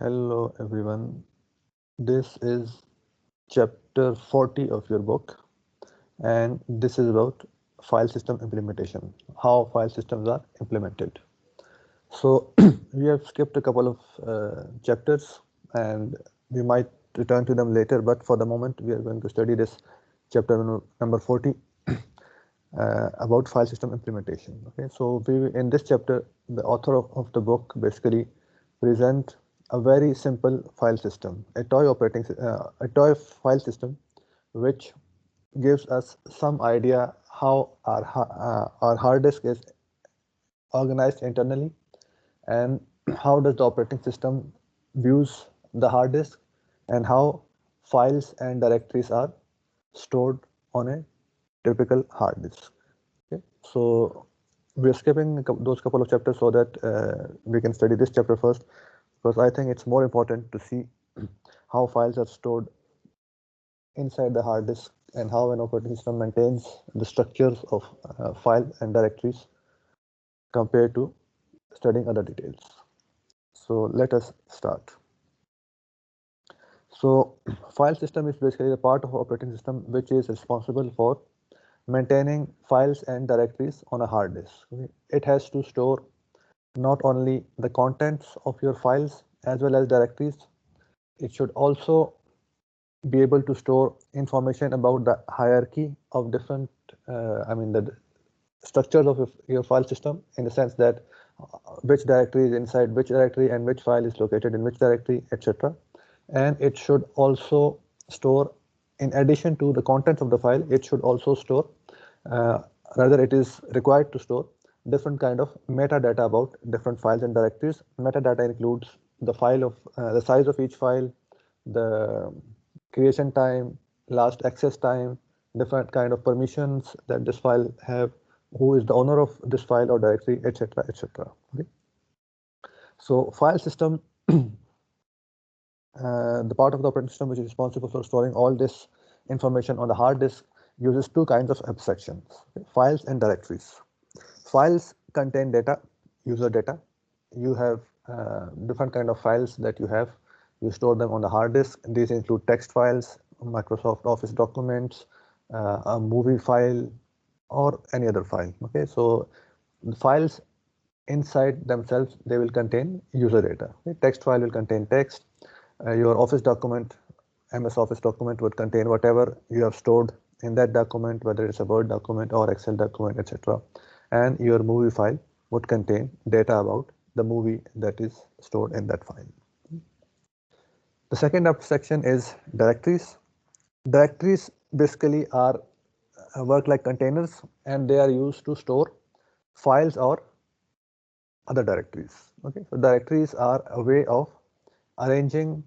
Hello everyone. This is chapter 40 of your book, and this is about file system implementation, how file systems are implemented. So we have skipped a couple of chapters and we might return to them later, but for the moment we are going to study this chapter number 40 about file system implementation. Okay, so in this chapter, the author of the book basically present a very simple file system, a toy file system, which gives us some idea how our hard disk is organized internally and how does the operating system views the hard disk and how files and directories are stored on a typical hard disk. Okay, so we're skipping those couple of chapters so that we can study this chapter first, because I think it's more important to see how files are stored inside the hard disk and how an operating system maintains the structures of file and directories compared to studying other details. So let us start. So file system is basically the part of operating system which is responsible for maintaining files and directories on a hard disk. Okay? It has to store not only the contents of your files as well as directories. It should also be able to store information about the hierarchy of different, the structures of your file system, in the sense that which directory is inside which directory and which file is located in which directory, etc. And it should also store, in addition to the contents of the file, it should also store, rather it is required to store different kind of metadata about different files and directories. Metadata includes the file of the size of each file, the creation time, last access time, different kind of permissions that this file have, who is the owner of this file or directory, etc., etc. Okay. So file system, the part of the operating system which is responsible for storing all this information on the hard disk, uses two kinds of abstractions: okay, files and directories. Files contain data, user data. You have different kind of files that you have. You store them on the hard disk. These include text files, Microsoft Office documents, a movie file, or any other file. Okay, so the files inside themselves, they will contain user data. Okay? Text file will contain text. Your Office document, MS Office document, would contain whatever you have stored in that document, whether it's a Word document or Excel document, etc. And your movie file would contain data about the movie that is stored in that file. The second abstraction is directories. Directories basically are work like containers, and they are used to store files or other directories. Okay, so directories are a way of arranging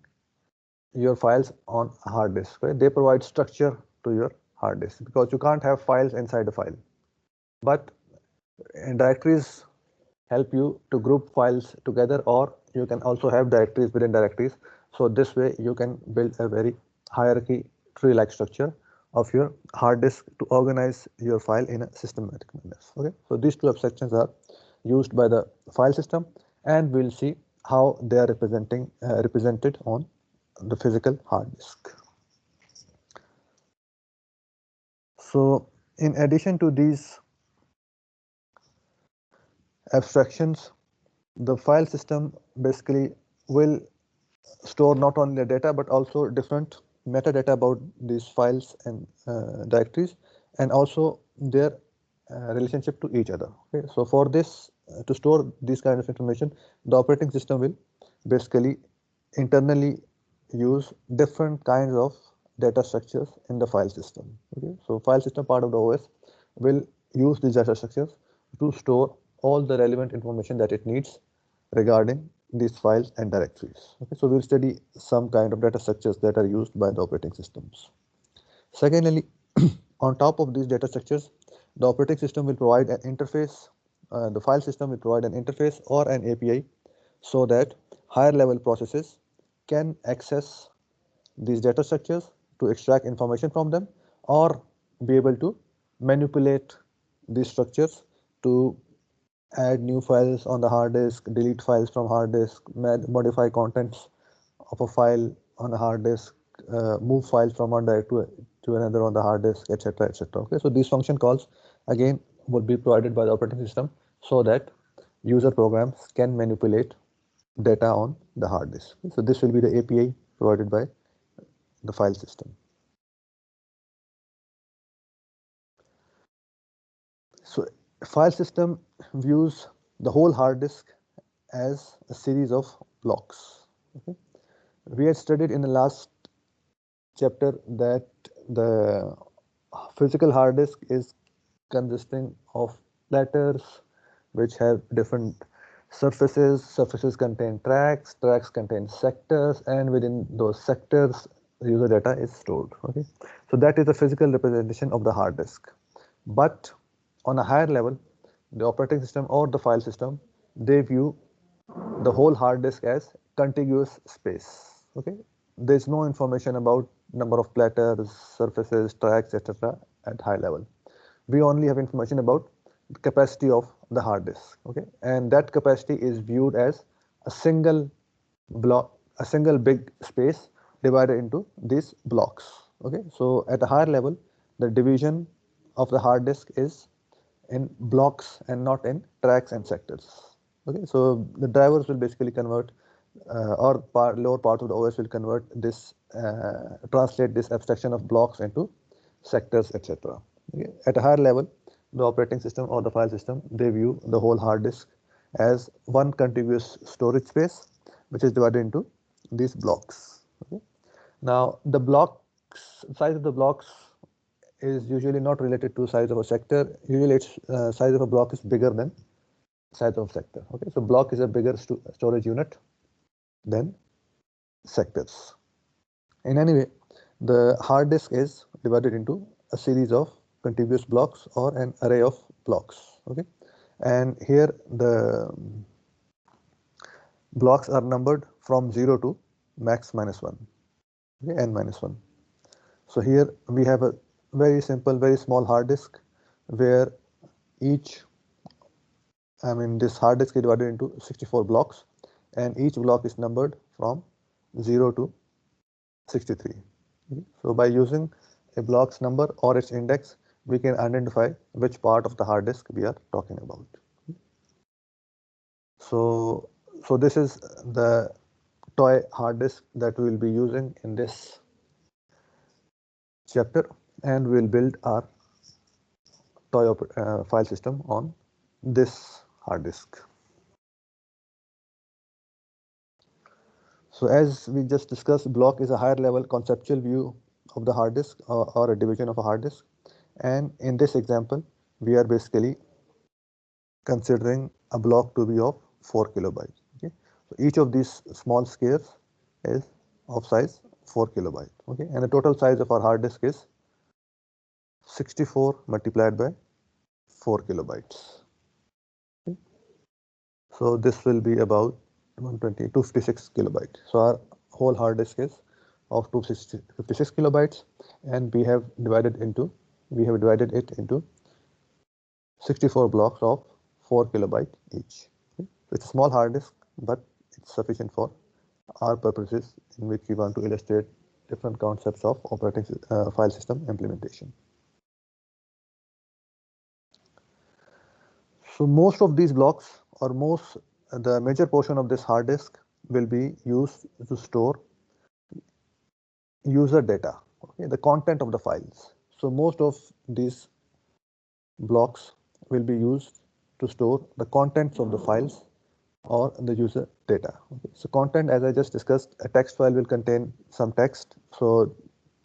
your files on a hard disk. Okay? They provide structure to your hard disk, because you can't have files inside a file, but directories help you to group files together, or you can also have directories within directories. So this way you can build a very hierarchy tree-like structure of your hard disk to organize your file in a systematic manner. Okay, so these two abstractions are used by the file system, and we'll see how they are represented on the physical hard disk. So in addition to these abstractions, the file system basically will store not only the data but also different metadata about these files and directories, and also their relationship to each other. Okay, so for this, to store this kind of information, the operating system will basically internally use different kinds of data structures in the file system. Okay, so file system part of the OS will use these data structures to store all the relevant information that it needs regarding these files and directories. Okay, so we'll study some kind of data structures that are used by the operating systems. Secondly, on top of these data structures, the operating system will provide an interface. The file system will provide an interface or an API, so that higher level processes can access these data structures to extract information from them, or be able to manipulate these structures to add new files on the hard disk, delete files from hard disk, modify contents of a file on a hard disk, move files from one directory to another on the hard disk, etc., etc. Okay, so these function calls again would be provided by the operating system so that user programs can manipulate data on the hard disk. So this will be the API provided by the file system. So file system views the whole hard disk as a series of blocks. Okay. We had studied in the last chapter that the physical hard disk is consisting of platters which have different surfaces. Surfaces contain tracks, tracks contain sectors, and within those sectors user data is stored. Okay, so that is the physical representation of the hard disk. But on a higher level, the operating system or the file system, they view the whole hard disk as contiguous space. Okay, there is no information about number of platters, surfaces, tracks, etc. at high level. We only have information about the capacity of the hard disk. Okay, and that capacity is viewed as a single block, a single big space divided into these blocks. Okay, so at a higher level, the division of the hard disk is in blocks and not in tracks and sectors. Okay, so the drivers will basically convert or lower parts of the OS will convert this, translate this abstraction of blocks into sectors, etc. Okay. At a higher level, the operating system or the file system, they view the whole hard disk as one contiguous storage space, which is divided into these blocks. Okay. Now, the blocks, size of the blocks is usually not related to size of a sector. Usually, its size of a block is bigger than size of sector. Okay, so block is a bigger storage unit than sectors. In any way, the hard disk is divided into a series of contiguous blocks or an array of blocks. Okay, and here the blocks are numbered from 0 to max minus 1. Okay, n minus 1. So here we have a very simple, very small hard disk where each, this hard disk is divided into 64 blocks, and each block is numbered from 0 to 63. Okay. So by using a block's number or its index, we can identify which part of the hard disk we are talking about. So this is the toy hard disk that we will be using in this chapter, and we will build our toy file system on this hard disk. So as we just discussed, block is a higher level conceptual view of the hard disk or a division of a hard disk. And in this example, we are basically considering a block to be of 4 kilobytes. Okay, so each of these small squares is of size 4 kilobyte. Okay, and the total size of our hard disk is 64 multiplied by 4 kilobytes. Okay. So this will be about 256 kilobytes. So our whole hard disk is of 256 kilobytes, and we have divided it into 64 blocks of 4 kilobyte each. Okay. So it's a small hard disk, but it's sufficient for our purposes in which we want to illustrate different concepts of operating file system implementation. So most of these blocks, or the major portion of this hard disk will be used to store user data, okay, the content of the files. So most of these blocks will be used to store the contents of the files or the user data. Okay. So content, as I just discussed, a text file will contain some text. So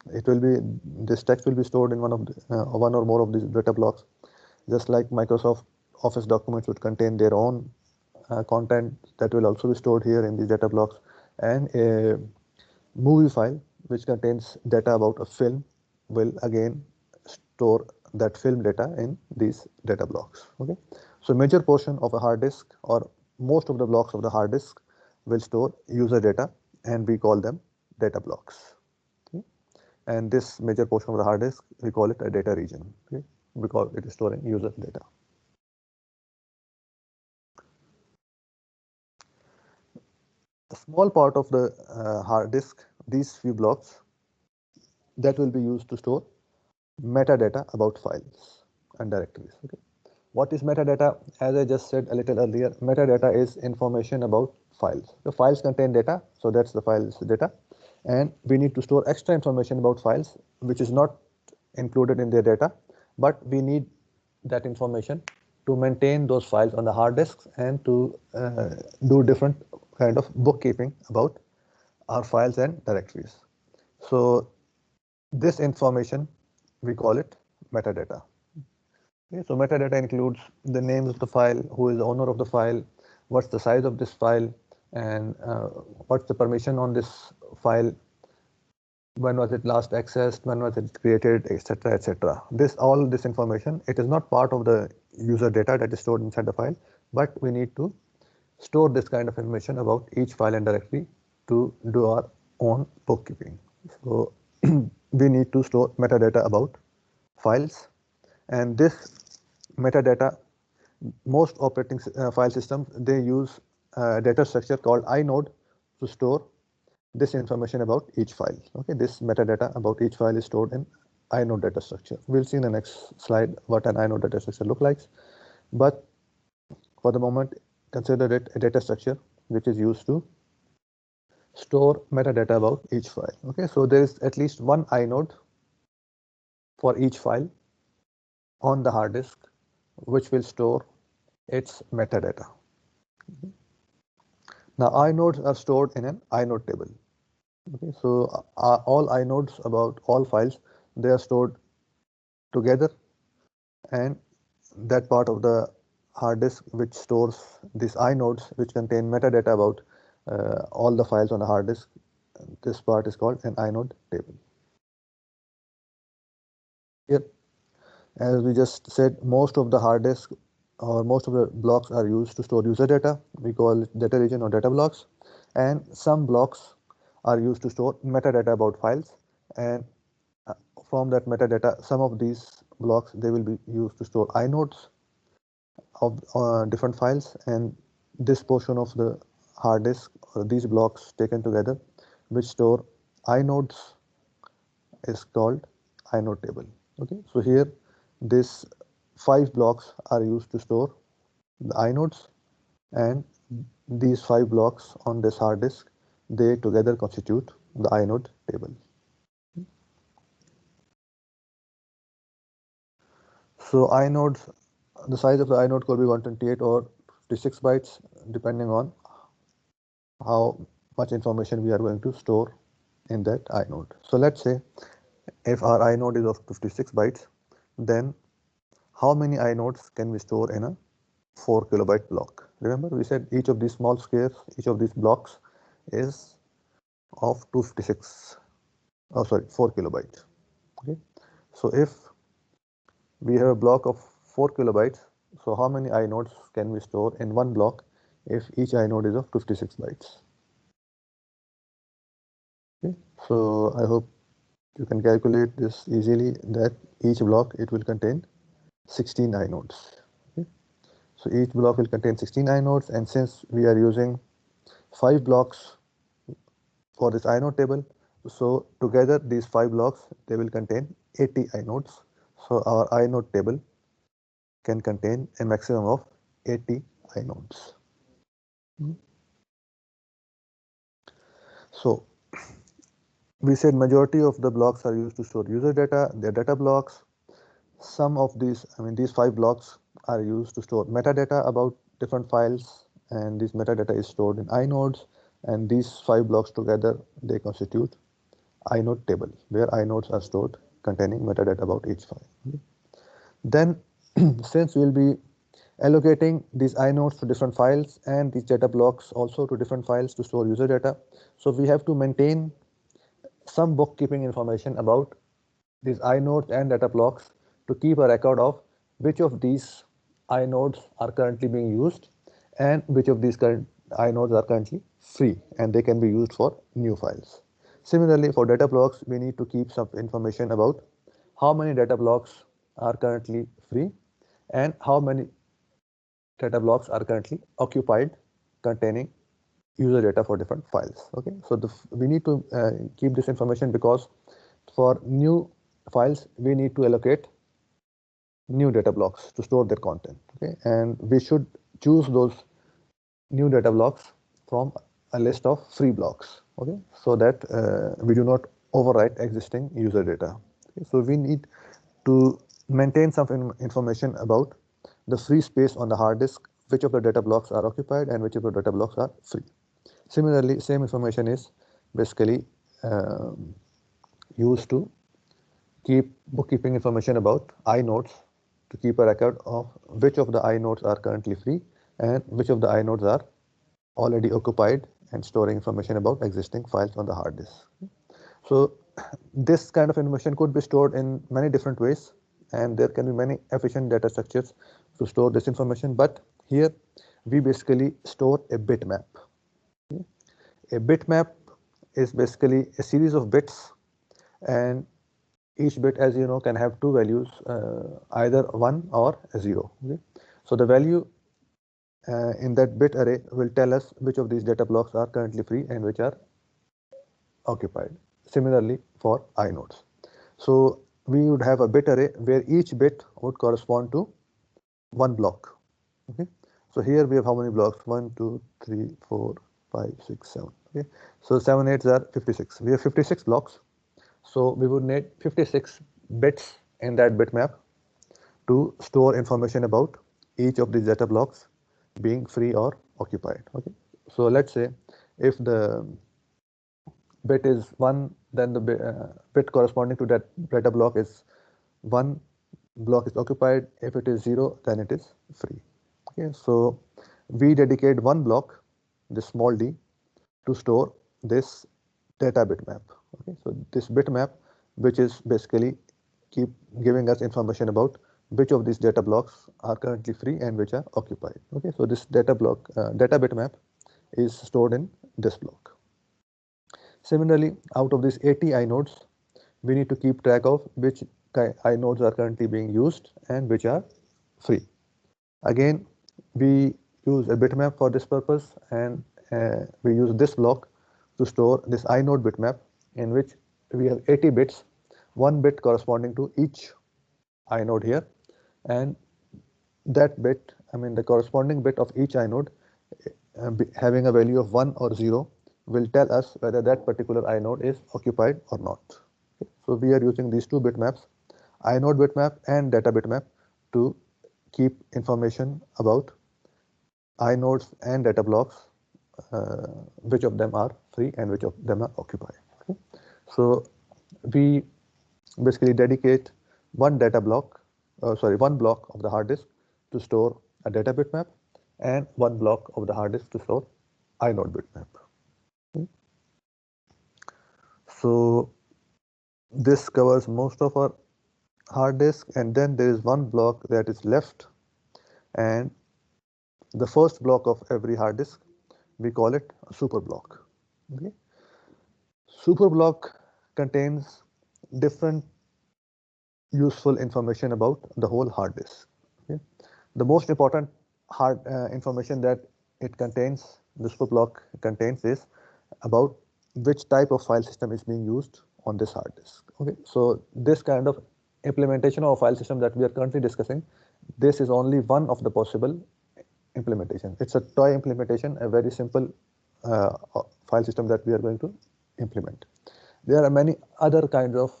this text will be stored in one or more of these data blocks, just like Microsoft Office documents would contain their own content that will also be stored here in these data blocks, and a movie file which contains data about a film will again store that film data in these data blocks. Okay, so major portion of a hard disk, or most of the blocks of the hard disk, will store user data, and we call them data blocks. Okay? And this major portion of the hard disk, we call it a data region. Okay? Because it is storing user data. a small part of the hard disk, these few blocks, that will be used to store metadata about files and directories. Okay. What is metadata? As I just said a little earlier, metadata is information about files. The files contain data, so that's the files data. And we need to store extra information about files, which is not included in their data, but we need that information to maintain those files on the hard disks and to do different kind of bookkeeping about our files and directories. So this information, we call it metadata. Okay, so metadata includes the names of the file, who is the owner of the file, what's the size of this file, and what's the permission on this file, when was it last accessed, when was it created, etc., etc. All this information, it is not part of the user data that is stored inside the file, but we need to store this kind of information about each file and directory to do our own bookkeeping. So we need to store metadata about files, and this metadata, most operating file systems, they use a data structure called inode to store this information about each file. Okay, this metadata about each file is stored in inode data structure. We'll see in the next slide what an inode data structure looks like, but for the moment, consider it a data structure which is used to store metadata about each file. Okay, so there is at least one inode for each file on the hard disk which will store its metadata. Now inodes are stored in an inode table. Okay, so all inodes about all files, they are stored together, and that part of the hard disk which stores these inodes which contain metadata about all the files on the hard disk, this part is called an inode table. Here, as we just said, most of the hard disk or most of the blocks are used to store user data. We call it data region or data blocks, and some blocks are used to store metadata about files, and from that metadata, some of these blocks, they will be used to store inodes of different files, and this portion of the hard disk, these blocks taken together which store inodes, is called inode table. Okay, so here this 5 blocks are used to store the inodes, and these 5 blocks on this hard disk, they together constitute the inode table. So inodes, the size of the inode could be 128 or 56 bytes depending on how much information we are going to store in that inode. So let's say if our inode is of 56 bytes, then how many inodes can we store in a 4 kilobyte block? Remember, we said each of these small squares, each of these blocks is of 4 kilobytes. Okay, so if we have a block of 4 kilobytes, so how many inodes can we store in one block if each inode is of 56 bytes? Okay, so I hope you can calculate this easily, that each block, it will contain 16 inodes. Okay, so each block will contain 16 inodes, and since we are using 5 blocks for this inode table, so together these 5 blocks, they will contain 80 inodes. So our inode table can contain a maximum of 80 inodes. So we said majority of the blocks are used to store user data, they're data blocks. Some of these, these 5 blocks are used to store metadata about different files, and this metadata is stored in inodes, and these 5 blocks together, they constitute inode table, where inodes are stored containing metadata about each file. Then since we'll be allocating these inodes to different files and these data blocks also to different files to store user data, so we have to maintain some bookkeeping information about these inodes and data blocks to keep a record of which of these inodes are currently being used and which of these current inodes are currently free and they can be used for new files. Similarly, for data blocks, we need to keep some information about how many data blocks are currently free and how many data blocks are currently occupied containing user data for different files. Okay, so we need to keep this information because for new files we need to allocate new data blocks to store their content. Okay, and we should choose those new data blocks from a list of free blocks. Okay, so that we do not overwrite existing user data. Okay, so we need to maintain some information about the free space on the hard disk, which of the data blocks are occupied and which of the data blocks are free. Similarly, same information is basically used to keep bookkeeping information about inodes, to keep a record of which of the inodes are currently free and which of the inodes are already occupied, and storing information about existing files on the hard disk. So this kind of information could be stored in many different ways, and there can be many efficient data structures to store this information, but here we basically store a bitmap. A bitmap is basically a series of bits, and each bit, as you know, can have two values, either 1 or 0. Okay? So the value in that bit array will tell us which of these data blocks are currently free and which are occupied. Similarly for inodes. So we would have a bit array where each bit would correspond to one block. Okay. So here we have how many blocks? 1, 2, 3, 4, 5, 6, 7. Okay. So 7, 8 are 56. We have 56 blocks. So we would need 56 bits in that bitmap to store information about each of these data blocks being free or occupied. Okay. So let's say if the bit is 1, then the bit corresponding to that data block is 1 block is occupied. If it is 0, then it is free. Okay, so we dedicate one block, this small d, to store this data bitmap. Okay, so this bitmap, which is basically keep giving us information about which of these data blocks are currently free and which are occupied. Okay, so this data bitmap is stored in this block. Similarly, out of these 80 inodes, we need to keep track of which inodes are currently being used and which are free. Again, we use a bitmap for this purpose, and we use this block to store this inode bitmap, in which we have 80 bits, one bit corresponding to each inode here, and that bit, the corresponding bit of each inode having a value of 1 or 0 will tell us whether that particular inode is occupied or not. Okay. So we are using these two bitmaps, inode bitmap and data bitmap, to keep information about inodes and data blocks, which of them are free and which of them are occupied. Okay. So we basically dedicate one block of the hard disk to store a data bitmap, and one block of the hard disk to store inode bitmap. Okay. So this covers most of our hard disk, and then there is one block that is left, and the first block of every hard disk, we call it a super block. Okay. Super block contains different useful information about the whole hard disk. Okay. The most important information that it contains, the super block contains, is about which type of file system is being used on this hard disk. Okay, so this kind of implementation of a file system that we are currently discussing, this is only one of the possible implementation. It's a toy implementation, a very simple file system that we are going to implement. There are many other kinds of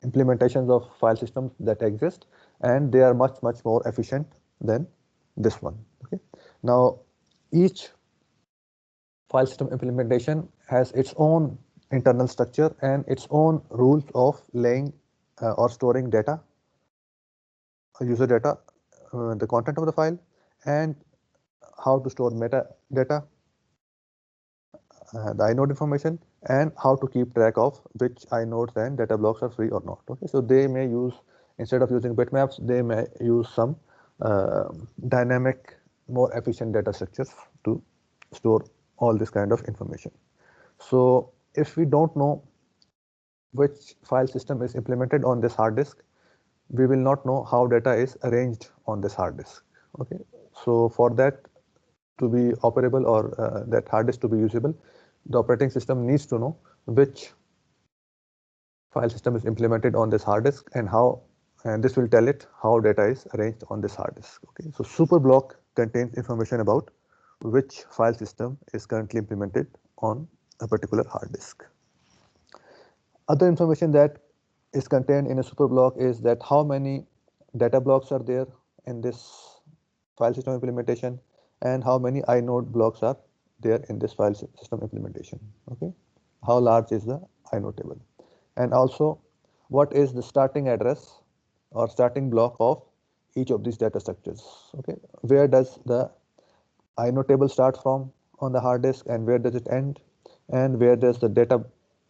implementations of file systems that exist, and they are much more efficient than this one. Okay. Now each file system implementation has its own internal structure and its own rules of laying or storing data, user data, the content of the file, and how to store metadata, the inode information, and how to keep track of which inodes and data blocks are free or not. Okay, so they may use, instead of using bitmaps, they may use some dynamic, more efficient data structures to store all this kind of information. So if we don't know which file system is implemented on this hard disk, we will not know how data is arranged on this hard disk. Okay, so for that to be operable or that hard disk to be usable, the operating system needs to know which file system is implemented on this hard disk and how, and this will tell it how data is arranged on this hard disk. Okay, so super block contains information about which file system is currently implemented on a particular hard disk. Other information that is contained in a super block is that how many data blocks are there in this file system implementation and how many inode blocks are there in this file system implementation. Okay, how large is the inode table, and also what is the starting address or starting block of each of these data structures. Okay, where does the inode table start from on the hard disk and where does it end, and where does the data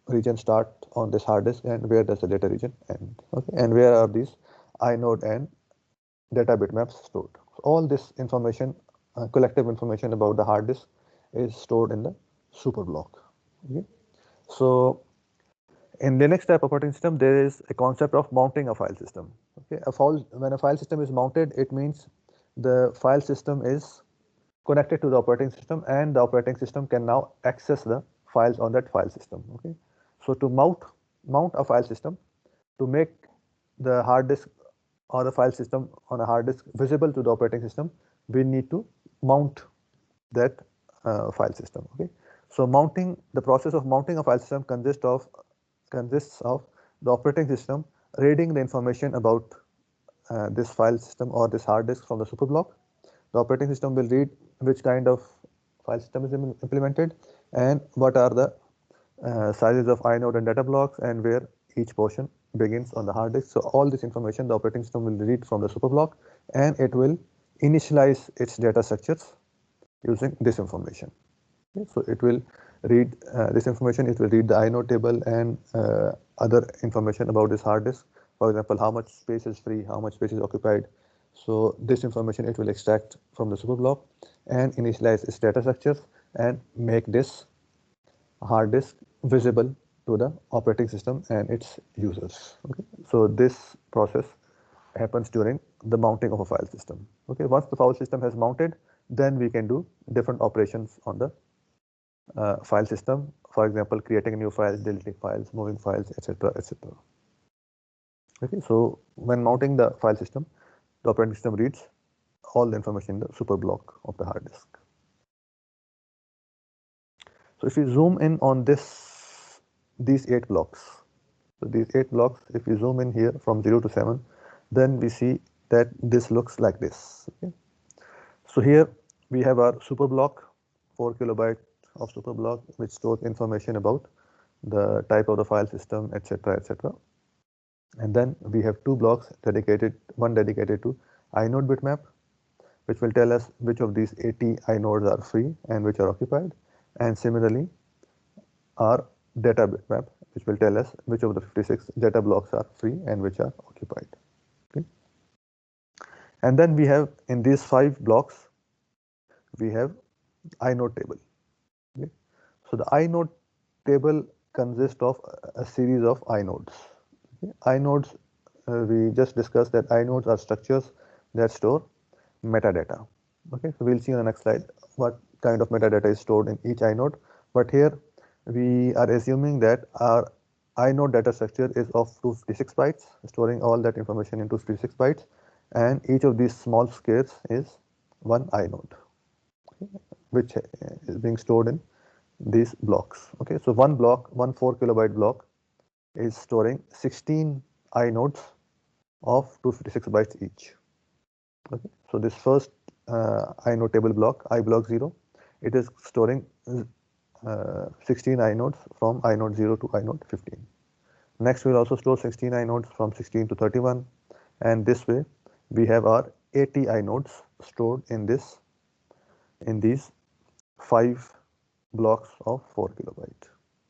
region start on this hard disk and where does the data region end. Okay, and where are these inode and data bitmaps stored. All this information, collective information about the hard disk, is stored in the super block. Okay, so in Linux type operating system, there is a concept of mounting a file system. Okay, when a file system is mounted, it means the file system is connected to the operating system and the operating system can now access the files on that file system. Okay, so to mount a file system, to make the hard disk or the file system on a hard disk visible to the operating system, we need to mount that file system. Okay, so the process of mounting a file system consists of the operating system reading the information about this file system or this hard disk from the super block. The operating system will read which kind of file system is implemented and what are the sizes of inode and data blocks and where each portion begins on the hard disk. So all this information the operating system will read from the super block and it will initialize its data structures using this information. Okay, so it will read this information, it will read the inode table and other information about this hard disk. For example, how much space is free, how much space is occupied. So this information it will extract from the super block and initialize its data structures and make this hard disk visible to the operating system and its users. Okay, so this process happens during the mounting of a file system. Okay, once the file system has mounted, then we can do different operations on the file system. For example, creating new files, deleting files, moving files, etc., etc. Okay, so when mounting the file system, the operating system reads all the information in the super block of the hard disk. So if you zoom in on these 8 blocks, so these 8 blocks, if you zoom in here from 0 to 7, then we see that this looks like this. Okay, so here we have our super block, 4 kilobyte of super block, which stores information about the type of the file system, etc., etc. And then we have 2 blocks dedicated, one dedicated to inode bitmap, which will tell us which of these 80 inodes are free and which are occupied, and similarly our data bitmap, which will tell us which of the 56 data blocks are free and which are occupied. Okay, and then we have in these 5 blocks we have inode table. Okay, so the inode table consists of a series of inodes. Okay, inodes, we just discussed that inodes are structures that store metadata. Okay, so we'll see on the next slide what kind of metadata is stored in each inode, but here we are assuming that our inode data structure is of 256 bytes, storing all that information in 256 bytes, and each of these small squares is one inode, which is being stored in these blocks. Okay, so one 4 kilobyte block is storing 16 inodes of 256 bytes each. Okay, so this first inode table block, I block 0, it is storing 16 inodes from inode 0 to inode 15. Next, we'll also store 16 inodes from 16 to 31, and this way we have our 80 inodes stored in these 5 blocks of 4 kilobyte.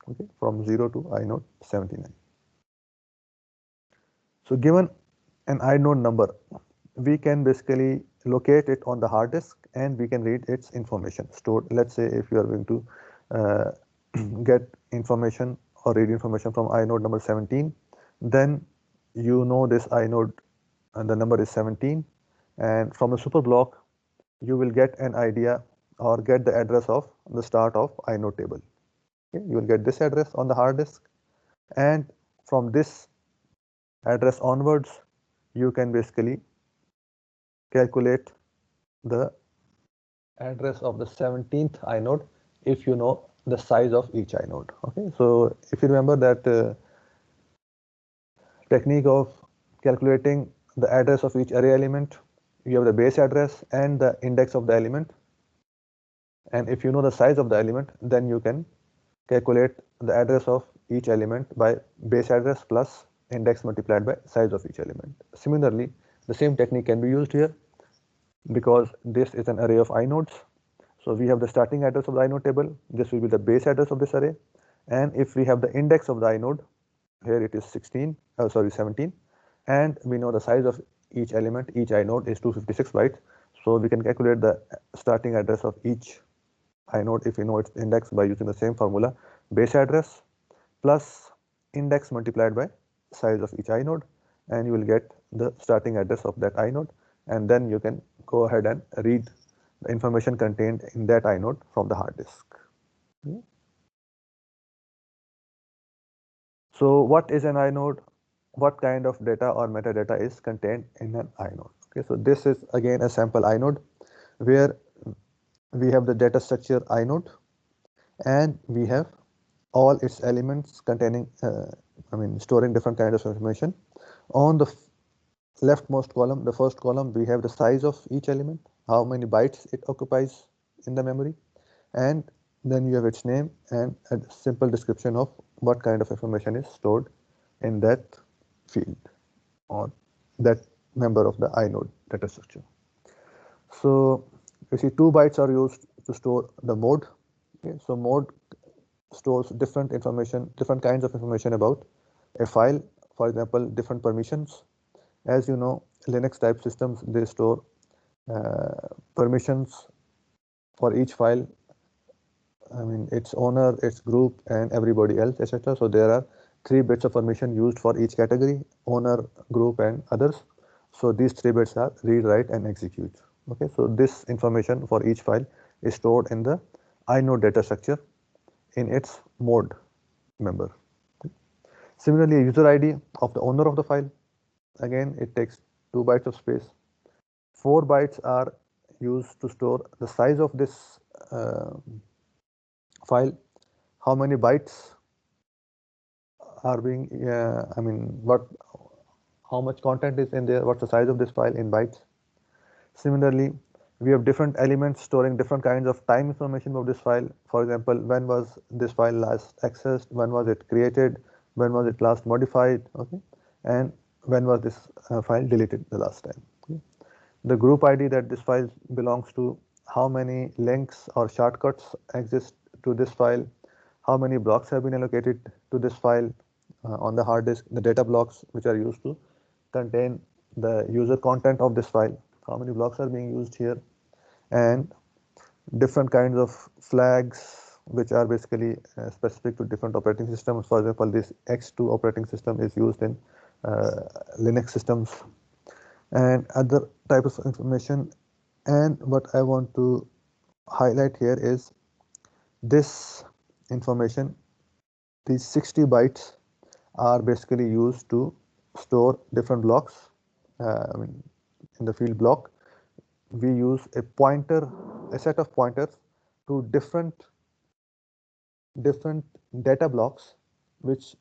Okay, from 0 to inode 79. So given an inode number, we can basically locate it on the hard disk and we can read its information stored. Let's say if you are going to get information or read information from inode number 17, then you know this inode and the number is 17, and from a super block you will get an idea or get the address of the start of inode table. Okay, you will get this address on the hard disk, and from this address onwards, you can basically calculate the address of the 17th inode if you know the size of each inode. Okay, so if you remember that technique of calculating the address of each array element, you have the base address and the index of the element, and if you know the size of the element, then you can calculate the address of each element by base address plus index multiplied by size of each element. Similarly, the same technique can be used here because this is an array of inodes. So we have the starting address of the inode table. This will be the base address of this array. And if we have the index of the inode, here it is 17, and we know the size of each element, each inode is 256 bytes. So we can calculate the starting address of each inode if we know its index by using the same formula, base address plus index multiplied by size of each inode, and you will get the starting address of that inode, and then you can go ahead and read the information contained in that inode from the hard disk. So what is an inode? What kind of data or metadata is contained in an inode? Okay, so this is again a sample inode where we have the data structure inode, and we have all its elements containing, storing different kinds of information. On the leftmost column, the first column, we have the size of each element, how many bytes it occupies in the memory, and then you have its name and a simple description of what kind of information is stored in that field or that member of the inode data structure. So you see 2 bytes are used to store the mode. Okay, so mode stores different information, different kinds of information about a file. For example, different permissions. As you know, Linux type systems, they store permissions for each file. Its owner, its group, and everybody else, etc. So there are 3 bits of permission used for each category: owner, group, and others. So these 3 bits are read, write, and execute. Okay, so this information for each file is stored in the inode data structure in its mode member. Similarly, a user ID of the owner of the file, again it takes 2 bytes of space. 4 bytes are used to store the size of this file, how many bytes are being, how much content is in there, what's the size of this file in bytes. Similarly, we have different elements storing different kinds of time information of this file. For example, when was this file last accessed, when was it created, when was it last modified, okay, and when was this file deleted the last time. Okay. The group ID that this file belongs to, how many links or shortcuts exist to this file, how many blocks have been allocated to this file on the hard disk, the data blocks which are used to contain the user content of this file, how many blocks are being used here, and different kinds of flags which are basically specific to different operating systems. For example, this X2 operating system is used in Linux systems, and other types of information. And what I want to highlight here is this information. These 60 bytes are basically used to store different blocks. In the field block, we use a pointer, a set of pointers to different data blocks which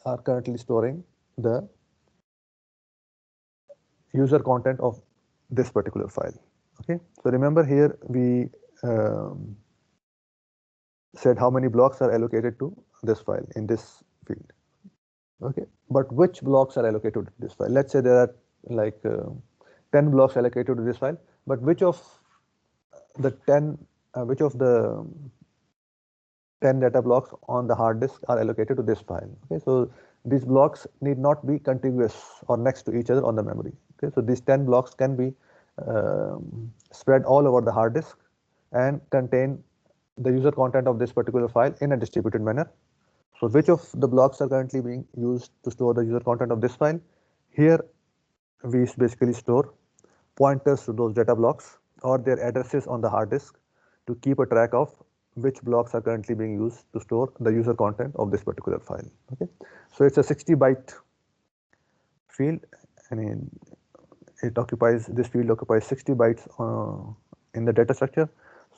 are currently storing the user content of this particular file. Okay, so remember here we said how many blocks are allocated to this file in this field. Okay, but which blocks are allocated to this file? Let's say there are like 10 blocks allocated to this file, but which of the 10 data blocks on the hard disk are allocated to this file? Okay, so these blocks need not be contiguous or next to each other on the memory. Okay, so these 10 blocks can be spread all over the hard disk and contain the user content of this particular file in a distributed manner. So which of the blocks are currently being used to store the user content of this file? Here we basically store pointers to those data blocks or their addresses on the hard disk to keep a track of which blocks are currently being used to store the user content of this particular file. Okay, so it's a 60-byte field. I mean, this field occupies 60 bytes in the data structure.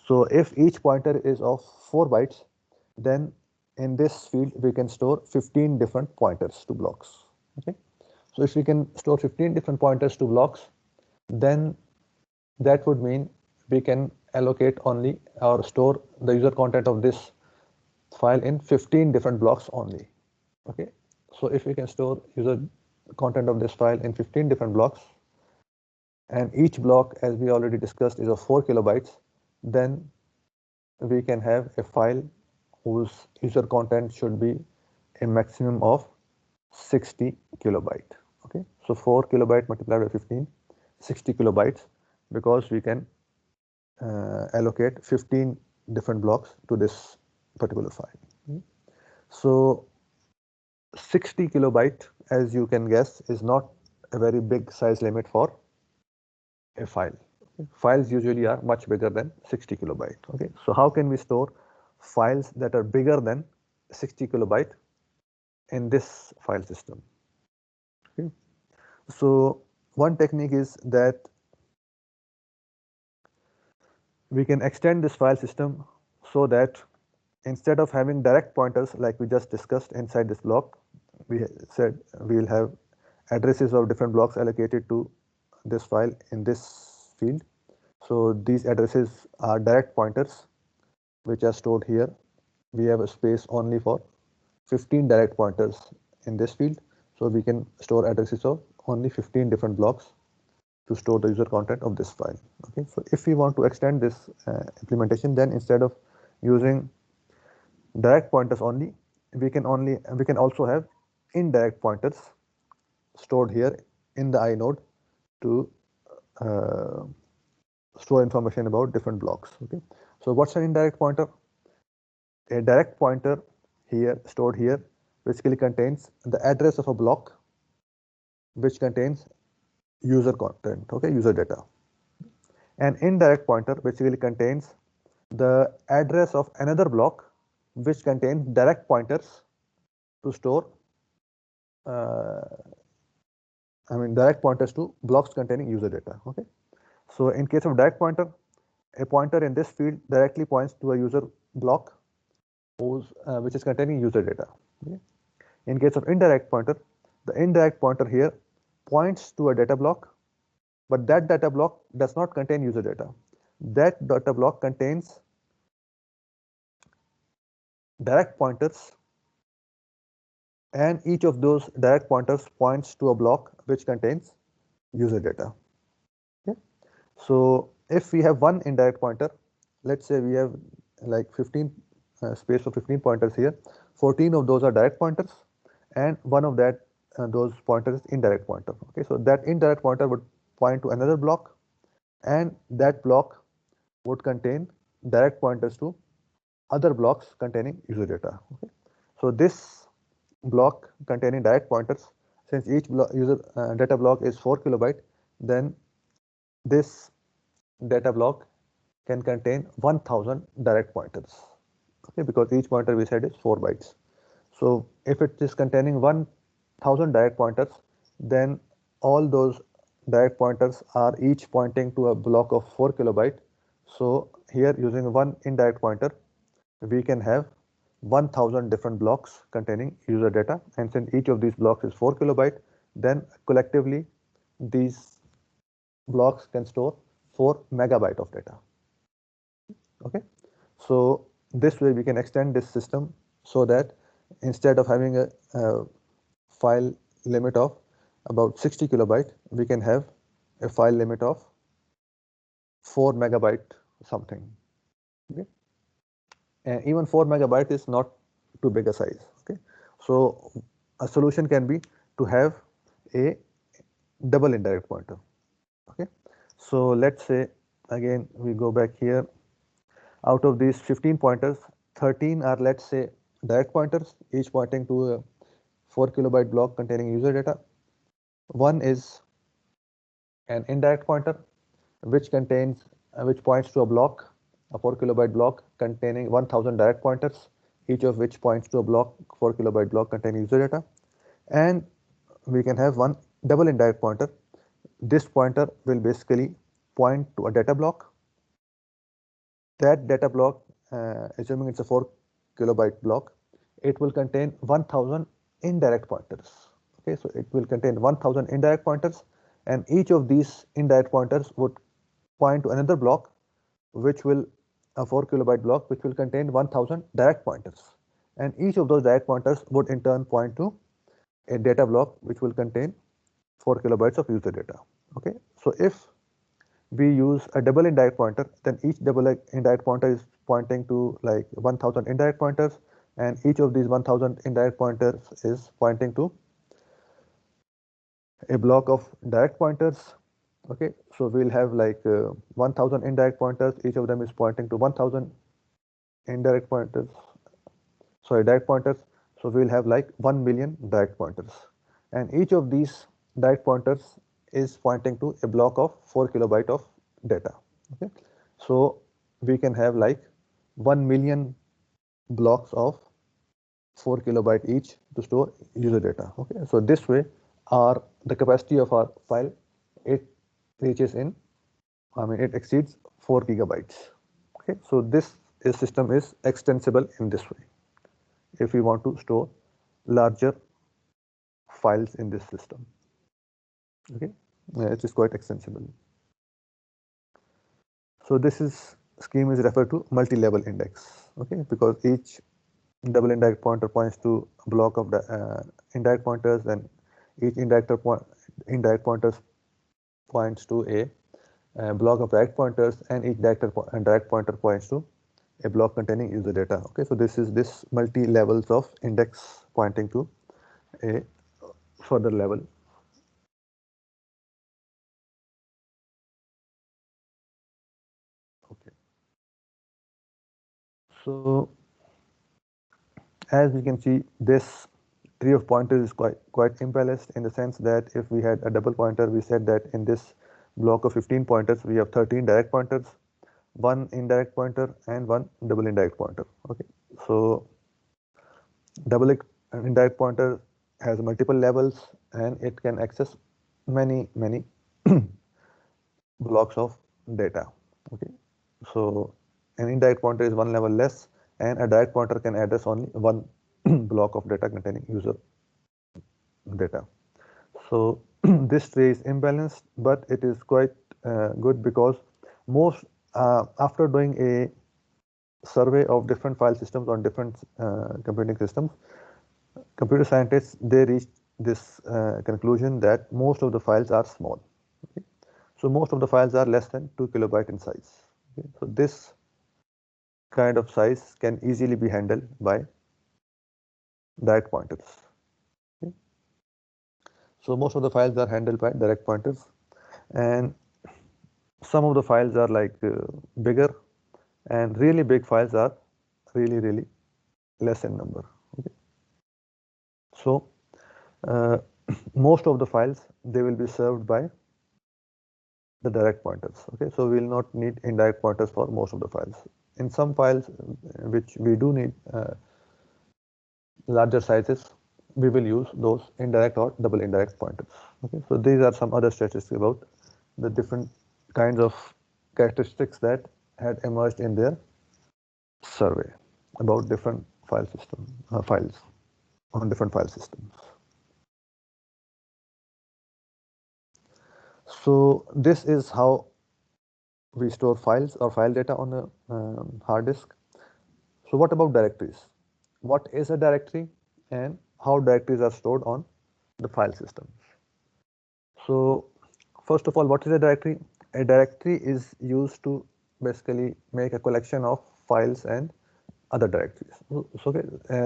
So if each pointer is of 4 bytes, then in this field we can store 15 different pointers to blocks. Okay, so if we can store 15 different pointers to blocks, then that would mean we can allocate only or store the user content of this file in 15 different blocks only. Okay, so if we can store user content of this file in 15 different blocks, and each block, as we already discussed, is of 4 kilobytes, then we can have a file whose user content should be a maximum of 60 kilobyte. Okay, so 4 kilobyte multiplied by 15, 60 kilobytes, because we can allocate 15 different blocks to this particular file. So 60 kilobyte, as you can guess, is not a very big size limit for a file. Okay. Files usually are much bigger than 60 kilobyte. Okay, so how can we store files that are bigger than 60 kilobyte in this file system? Okay. So one technique is that we can extend this file system so that instead of having direct pointers like we just discussed inside this block, we said we will have addresses of different blocks allocated to this file in this field. So these addresses are direct pointers which are stored here. We have a space only for 15 direct pointers in this field. So we can store addresses of only 15 different blocks to store the user content of this file. Okay, so if we want to extend this implementation, then instead of using direct pointers only, we can also have indirect pointers stored here in the inode to store information about different blocks. Okay, so what's an indirect pointer? A direct pointer here stored here basically contains the address of a block which contains user content, okay, user data. An indirect pointer basically contains the address of another block which contains direct pointers to store direct pointers to blocks containing user data. Okay, so in case of direct pointer, a pointer in this field directly points to a user block which is containing user data. Okay. In case of indirect pointer, the indirect pointer here points to a data block, but that data block does not contain user data. That data block contains direct pointers, and each of those direct pointers points to a block which contains user data. Okay. So if we have one indirect pointer, let's say we have like 15 space for 15 pointers here, 14 of those are direct pointers, and one of those pointers is indirect pointer. Okay, so that indirect pointer would point to another block, and that block would contain direct pointers to other blocks containing user data. Okay, so this block containing direct pointers, since each user data block is 4 kilobyte, then this data block can contain 1000 direct pointers. Okay, because each pointer we said is 4 bytes. So if it is containing 1000 direct pointers, then all those direct pointers are each pointing to a block of 4 kilobyte. So here, using one indirect pointer, we can have 1000 different blocks containing user data, and since each of these blocks is 4 kilobyte, then collectively these blocks can store 4 megabyte of data. Okay, so this way we can extend this system so that instead of having a file limit of about 60 kilobyte, we can have a file limit of 4 megabyte something. Okay, and even 4 megabyte is not too big a size. Okay, so a solution can be to have a double indirect pointer. Okay, so let's say again we go back here. Out of these 15 pointers, 13 are, let's say, direct pointers, each pointing to a 4 kilobyte block containing user data. One is an indirect pointer which points to a block a 4 kilobyte block containing 1000 direct pointers, each of which points to a block, 4 kilobyte block containing user data. And we can have one double indirect pointer. This pointer will basically point to a data block. That data block, assuming it's a 4 kilobyte block, it will contain 1000 indirect pointers. Okay, so it will contain 1000 indirect pointers, and each of these indirect pointers would point to another block, which will a 4 kilobyte block, which will contain 1000 direct pointers, and each of those direct pointers would in turn point to a data block, which will contain 4 kilobytes of user data. Okay, so if we use a double indirect pointer, then each double indirect pointer is pointing to like 1000 indirect pointers, and each of these 1000 indirect pointers is pointing to a block of direct pointers. Okay, so we'll have like 1000 indirect pointers, each of them is pointing to 1000 indirect pointers, sorry, direct pointers. So we'll have like 1 million direct pointers, and each of these direct pointers is pointing to a block of 4 kilobyte of data. Okay, so we can have like 1 million blocks of 4 kilobyte each to store user data. Okay, so this way the capacity of our file, it reaches in, it exceeds 4 gigabytes. Okay, so this system is extensible in this way if we want to store larger files in this system. Okay, it is quite extensible. So this scheme is referred to multi-level index. Okay, because each double indirect pointer points to a block of the indirect pointers, and each indirect pointers points to a block of direct pointers, and each direct pointer points to a block containing user data. Okay, so this is this multi levels of index pointing to a further level. Okay, so as we can see, this tree of pointers is quite imbalanced, in the sense that if we had a double pointer, we said that in this block of 15 pointers we have 13 direct pointers, one indirect pointer, and one double indirect pointer. Okay, so double indirect pointer has multiple levels, and it can access many blocks of data. Okay, so an indirect pointer is one level less, and a direct pointer can address only one block of data containing user data. So this tree is imbalanced, but it is quite good, because most after doing a survey of different file systems on different computing systems, computer scientists, they reached this conclusion that most of the files are small. Okay? So most of the files are less than 2 kilobyte in size. Okay? So this kind of size can easily be handled by direct pointers. Okay? So most of the files are handled by direct pointers, and some of the files are like bigger, and really big files are really less in number. Okay? So most of the files, they will be served by the direct pointers. Okay, so we will not need indirect pointers for most of the files. In some files which we do need larger sizes, we will use those indirect or double indirect pointers. Okay, so these are some other statistics about the different kinds of characteristics that had emerged in their survey about different file system files on different file systems. So this is how we store files or file data on a hard disk. So what about directories? What is a directory, and how directories are stored on the file systems? So first of all, what is a directory? A directory is used to basically make a collection of files and other directories. So okay,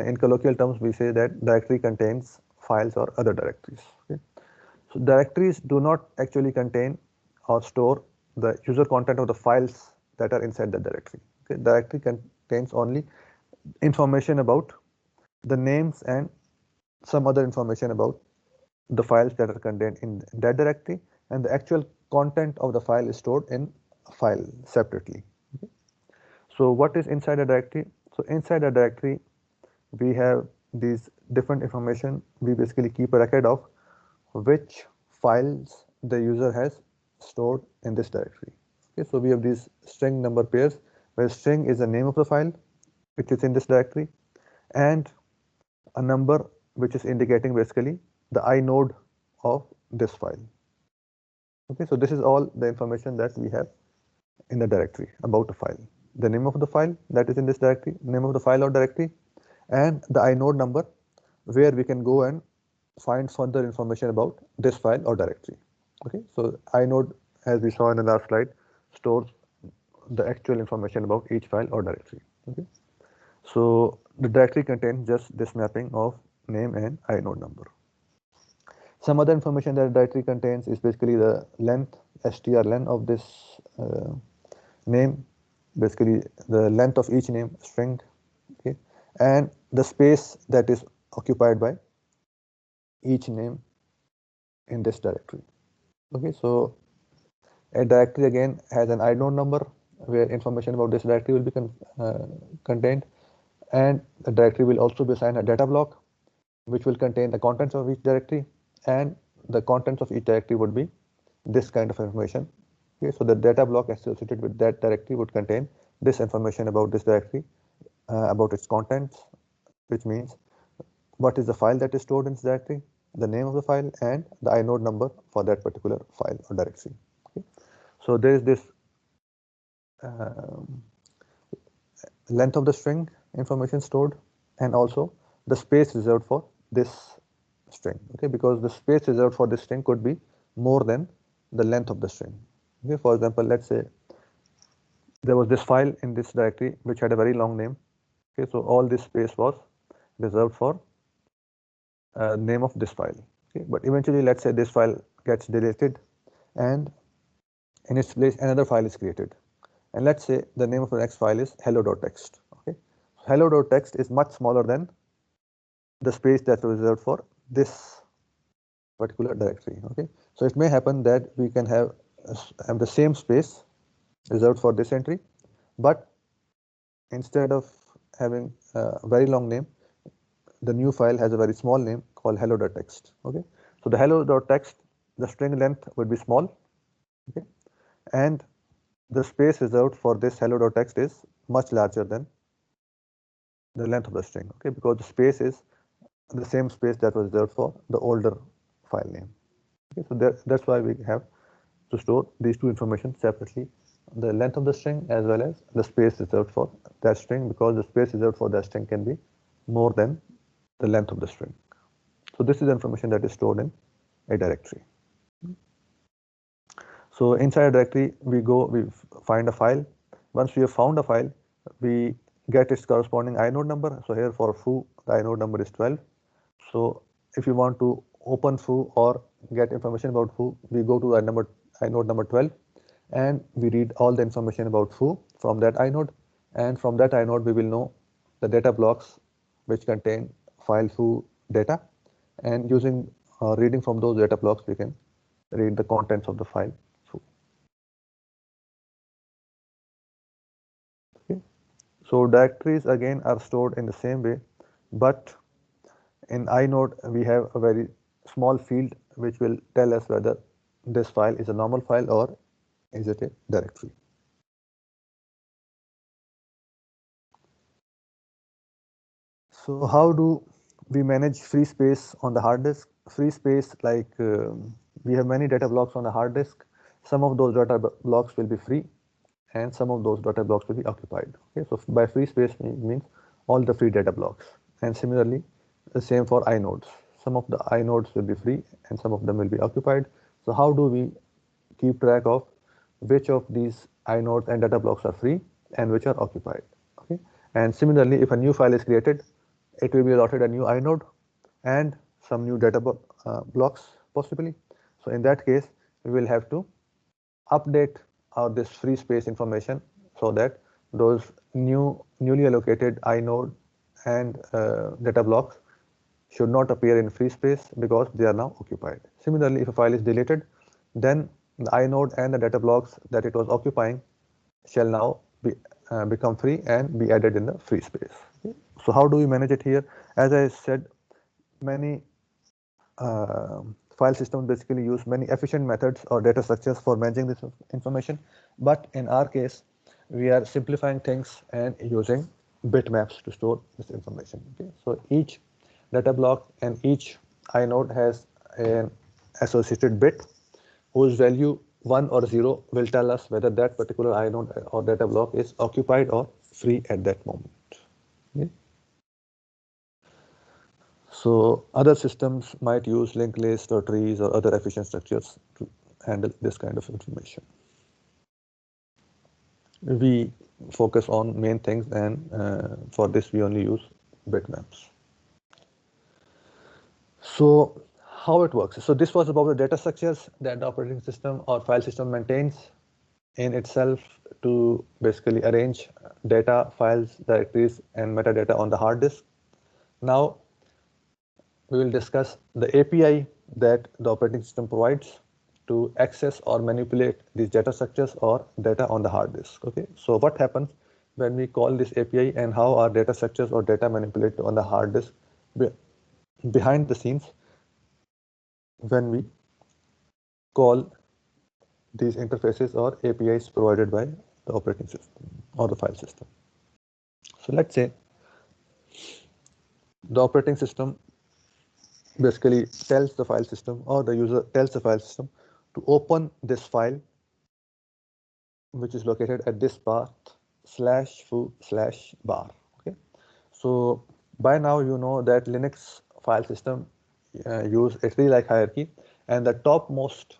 in colloquial terms, we say that directory contains files or other directories. Okay? So directories do not actually contain or store the user content of the files that are inside the directory. Okay? Directory contains only information about the names and some other information about the files that are contained in that directory, and the actual content of the file is stored in a file separately. Okay? So what is inside a directory? So inside a directory, we have these different information. We basically keep a record of which files the user has stored in this directory. Okay, so we have these string number pairs, where string is the name of the file which is in this directory, and a number which is indicating basically the inode of this file. Okay, so this is all the information that we have in the directory about a file. The name of the file that is in this directory, name of the file or directory, and the inode number where we can go and find further information about this file or directory. Okay, so inode, as we saw in the last slide, stores the actual information about each file or directory. Okay, so the directory contains just this mapping of name and inode number. Some other information that the directory contains is basically the length, strlen of this name, basically the length of each name, string, okay, and the space that is occupied by each name in this directory. Okay, so a directory again has an inode number where information about this directory will be contained, and the directory will also be assigned a data block which will contain the contents of each directory, and the contents of each directory would be this kind of information. Okay, so the data block associated with that directory would contain this information about this directory, about its contents, which means what is the file that is stored in this directory, the name of the file, and the inode number for that particular file or directory. Okay. So there is this length of the string information stored, and also the space reserved for this string. Okay, because the space reserved for this string could be more than the length of the string. Okay, for example, let's say there was this file in this directory which had a very long name. Okay, so all this space was reserved for name of this file. Okay, but eventually, let's say this file gets deleted, and in its place another file is created, and let's say the name of the next file is hello.txt. Okay, hello.txt is much smaller than the space that was reserved for this particular directory. Okay, so it may happen that we can have the same space reserved for this entry, but instead of having a very long name, the new file has a very small name called hello.txt. Okay, so the hello.txt, the string length would be small. Okay, and the space reserved for this hello.txt is much larger than the length of the string. Okay, because the space is the same space that was reserved for the older file name. Okay, so that's why we have to store these two information separately, the length of the string as well as the space reserved for that string, because the space reserved for that string can be more than the length of the string. So this is the information that is stored in a directory. So inside a directory, we find a file. Once we have found a file, we get its corresponding inode number. So here for foo, the inode number is 12. So if you want to open foo or get information about foo, we go to inode number 12, and we read all the information about foo from that inode, and from that inode we will know the data blocks which contain file foo data, and using reading from those data blocks we can read the contents of the file foo. Okay. So directories again are stored in the same way, but in inode we have a very small field which will tell us whether this file is a normal file or is it a directory. So how do we manage free space on the hard disk? Free space, like we have many data blocks on the hard disk. Some of those data blocks will be free, and some of those data blocks will be occupied. Okay, so by free space means all the free data blocks, and similarly the same for inodes. Some of the inodes will be free and some of them will be occupied. So how do we keep track of which of these inodes and data blocks are free and which are occupied? Okay, and similarly, if a new file is created, it will be allotted a new inode and some new data blocks possibly. So in that case, we will have to update this free space information so that those newly allocated inode and data blocks should not appear in free space because they are now occupied. Similarly, if a file is deleted, then the inode and the data blocks that it was occupying shall now be become free and be added in the free space. Okay. So how do we manage it here? As I said, many file systems basically use many efficient methods or data structures for managing this information, but in our case, we are simplifying things and using bitmaps to store this information. Okay. So each data block and each inode has an associated bit whose value 1 or 0 will tell us whether that particular inode or data block is occupied or free at that moment. Okay. So other systems might use linked lists or trees or other efficient structures to handle this kind of information. We focus on main things, and for this we only use bitmaps. So how it works? So this was about the data structures that the operating system or file system maintains in itself to basically arrange data, files, directories, and metadata on the hard disk. Now we will discuss the API that the operating system provides to access or manipulate these data structures or data on the hard disk. Okay, so what happens when we call this API and how are data structures or data manipulated on the hard disk behind the scenes when we call these interfaces or APIs provided by the operating system or the file system. So let's say the operating system basically tells the file system, or the user tells the file system to open this file, which is located at this path /foo/bar. Okay, so by now you know that Linux file system use a tree-like hierarchy, and the topmost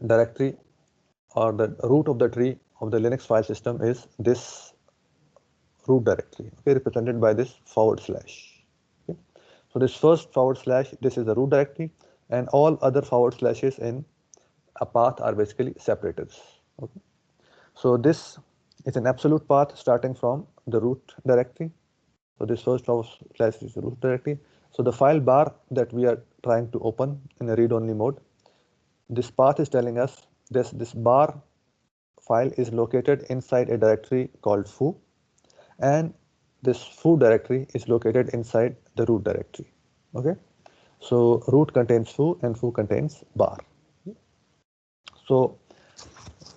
directory or the root of the tree of the Linux file system is this root directory, okay, represented by this /. Okay. So this first /, this is the root directory, and all other // in a path are basically separators. Okay. So this is an absolute path starting from the root directory. So this first / is the root directory. So the file bar that we are trying to open in a read-only mode, this path is telling us this bar file is located inside a directory called foo, and this foo directory is located inside the root directory. Okay, so root contains foo and foo contains bar. So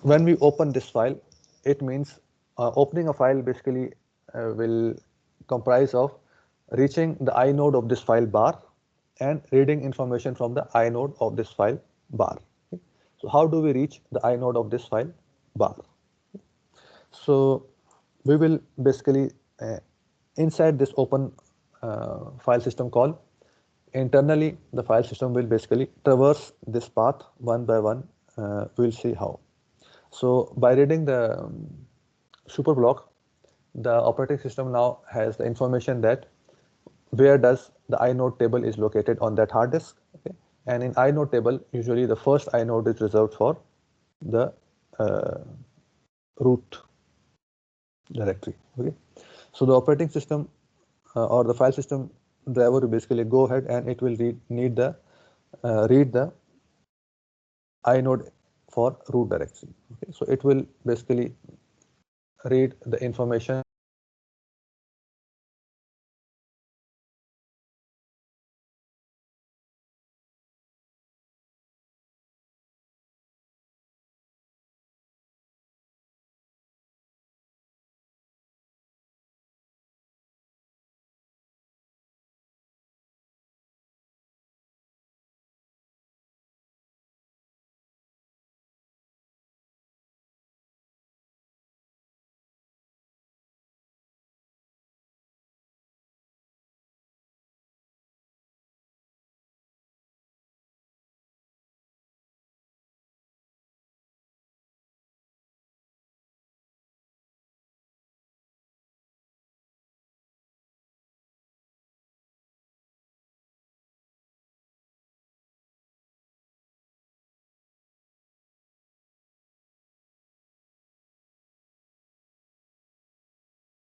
when we open this file, it means opening a file basically will comprise of reaching the inode of this file bar and reading information from the inode of this file bar. Okay. So how do we reach the inode of this file bar? So we will basically inside this open file system call, internally the file system will basically traverse this path one by one. We'll see how. So by reading the super block, the operating system now has the information that where does the inode table is located on that hard disk. Okay, and in inode table, usually the first inode is reserved for the root directory. Okay, so the operating system or the file system driver will basically go ahead and it will read the inode for root directory. Okay, so it will basically read the information